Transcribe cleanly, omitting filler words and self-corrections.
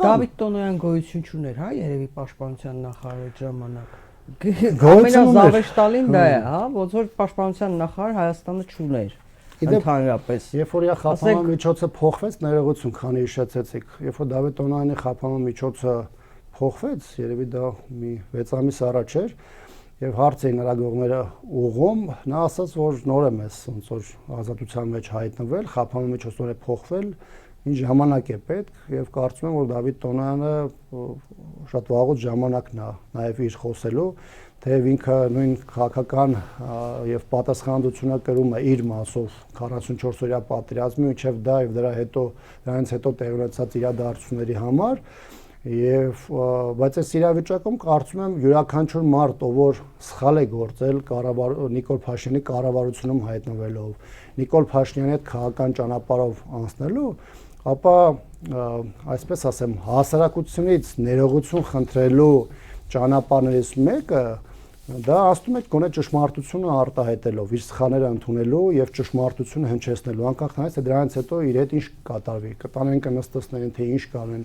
Դավիթ Տոնոյան գոյություն չուներ, հա, երևի պաշտպանության նախարարի ժամանակ։ Ամենազավեշտալին դա է, հա, ոնց որ պաշտպանության նախարար Հայաստանը չուներ։ Ընդհանրապես։ Երբ որ խափանման միջոցը փոխվեց, ներողություն, քանի հիշեցեցիք, երբ որ Դավիթ Տոնոյանի խափանման միջոցը փոխվեց, երևի դա մի 6 ամիս առաջ էր, եւ հարց էին նրա գողները ուղում, նա ասաց, որ նոր եմ ես ոնց որ ազատության մեջ հայտնվել, խափանման միջոցով է փոխվել, ինչ ժամանակ է պետք եւ կարծում եմ, որ Դավիթ Տոնոյանը շատ վաղուց ժամանակն է նաեւ իր խոսելու, թեև ինքը նույն քաղաքական եւ պատասխանատվությունը կրում է իր մասով 44 օրյա պատերազմի միջև դա եւ դրանից հետո տեղի ունեցած իրադարձությունների համար եւ բայց այս իրավիճակում կարծում եմ յուրաքանչյուր մարդ, ով որ սխալ է գործել Նիկոլ Փաշինյանի կառավարությունում հայտնվելով, Նիկոլ Փաշինյանի հետ քաղաքական ճանապարհով անցնելու, ապա այսպես ասեմ, հասարակությունից ներողություն խնդրելու ճանապարհներից մեկը դա ասում է գոնե ճշմարտությունը արտահայտելով, իր սխալները ընդունելու եւ ճշմարտությունը հնչեցնելու, անկախ նրանից թե դրանից հետո իր հետ ինչ կատարվի, կտանեն կնստեցնեն, թե ինչ կանեն,